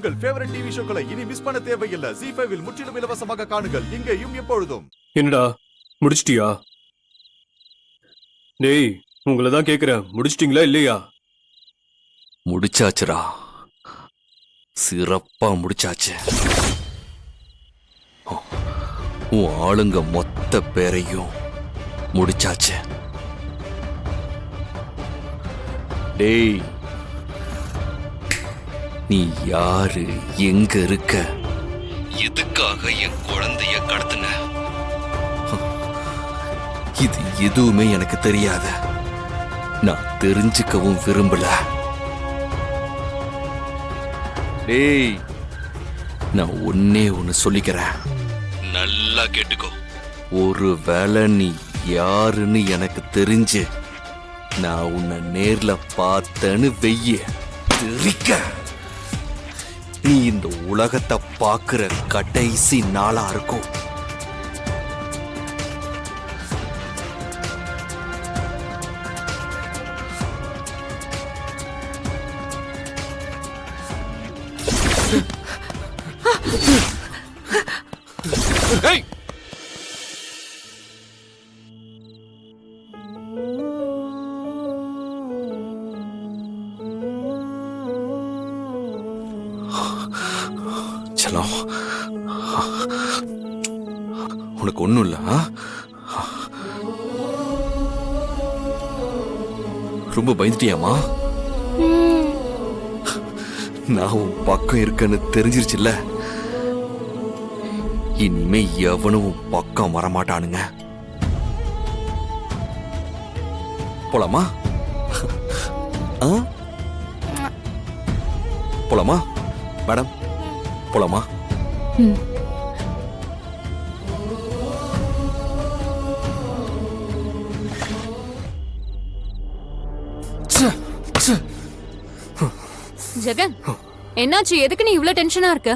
உங்கள் favourite TV ஷோக்களை இனி miss பண்ண தேவையில்லை. ZEE5 இல் முற்றிலும் இலவசமாக காணுங்கள், இங்கேயும் எப்பொழுதும். என்னடா முடிச்சிட்டியா? டேய், உங்களை தான் கேக்குறேன், முடிச்சிட்டீங்களா இல்லையா? முடிச்சாச்சுடா, சிறப்பா முடிச்சாச்சு. உன் ஆளுங்க மொத்த பேரையும் முடிச்சாச்சு. டேய், நீ யாரு, எங்க இருக்க, எதுக்காக என் குழந்தைய கடத்தின, இது எதுவுமே எனக்கு தெரியாத. நான் தெரிஞ்சுக்கவும் விரும்பல. டேய், நான் ஒன்னே ஒன்னு சொல்லிக்கிறேன், நல்லா கேட்டுக்கோ. ஒருவேளை நீ யாருன்னு எனக்கு தெரிஞ்சு நான் உன்னை நேர்ல பார்த்தேன்னு வெய்ய தெரிக்க, நீ இந்த உலகத்தை பார்க்கிற கடைசி நாளா இருக்கும். ஏய், செல்லம், உனக்கு ஒண்ணும் இல்ல? ரொம்ப பயந்துட்டியாமா? நான் உன் பக்கம் இருக்கேன்னு தெரிஞ்சிருச்சுல்ல, இனிமே எவனும் உன் பக்கம் வரமாட்டானுங்க. போலாமா? போலாமா மேடம்? போலாமா? ஜெகன், என்னாச்சு? எதுக்கு நீ இவ்ளோ டென்ஷனா இருக்க?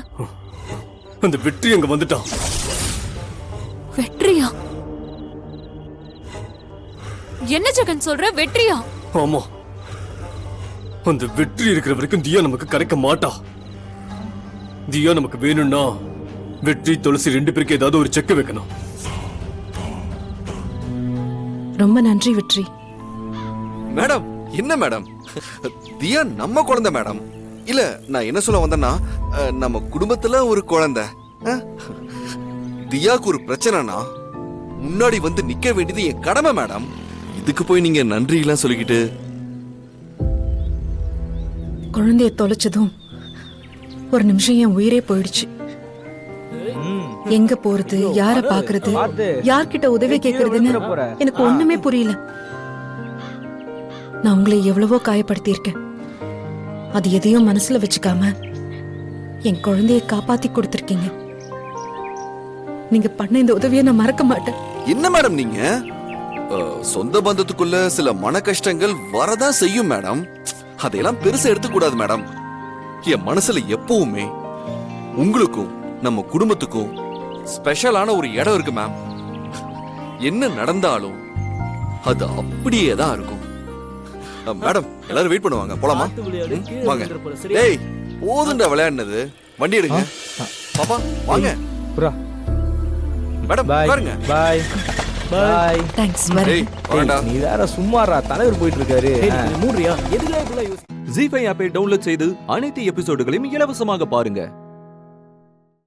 அந்த வெற்றி அங்க வந்துட்டான். வெற்றியா? என்ன ஜெகன் சொல்ற? வெற்றியா? ஆமா, அந்த வெற்றி இருக்கிற வரைக்கும் தியா நமக்கு கிடைக்க மாட்டா. தியா நமக்கு வேணும்னா வெற்றி, துளசி ரெண்டு பேருக்கு ஏதாவது ஒரு செக் வைக்கணும். ரொம்ப நன்றி வெற்றி. மேடம், என்ன மேடம், தியா நம்ம குழந்தை மேடம். இல்ல, நான் என்ன சொல்ல வந்தேன்னா, நம்ம குடும்பத்துல ஒரு குழந்தை. தியாக்கு ஒரு பிரச்சனைனா முன்னாடி வந்து நிக்க வேண்டியது என் கடமை மேடம். இதுக்கு போய் நீங்க நன்றி எல்லாம் சொல்லிக்கிட்டு. குழந்தைய தொலைச்சதும் ஒரு நிமிஷம் என் உயிரே போயிடுச்சு. எங்க போறது, யார பாக்குறது, யார்கிட்ட உதவி கேக்குறதுன்னு எனக்கு ஒண்ணுமே புரியல. நான் உங்களை எவ்வளவோ காயப்படுத்தியிருக்கேன். அது எதையும் மனசுல வச்சுக்காம என் குழந்தைய காப்பாத்தி கொடுத்திருக்கீங்க. நீங்க பண்ண இந்த உதவியை நான் மறக்க மாட்டேன். என்ன மேடம் நீங்க, சொந்த பந்தத்துக்குள்ள சில மன கஷ்டங்கள் வரதான் செய்யும் மேடம். அதையெல்லாம் பெருசா எடுத்துக்கூடாது மேடம். என் மனசுல எப்பவுமே உங்களுக்கும் நம்ம குடும்பத்துக்கும் ஸ்பெஷலான ஒரு இடம் இருக்கு மேம். என்ன நடந்தாலும் அது அப்படியே தான் இருக்கும். மேடம், எல்லாரும் வெயிட் பண்ணுவாங்க, போலாமா? வாங்க. டேய், போதுண்டா விளையாடுனது, வண்டி எடுங்க. பாப்பா வாங்க. மேடம் பாருங்க. Bye bye. தேங்க்ஸ். வரேன். நீ வேற சும்மாரா, தலைவர் போயிட்டு இருக்காரு. ZEE5 ஆப்பை டவுன்லோட் செய்து அனைத்து எபிசோடுகளையும் இலவசமாக பாருங்க.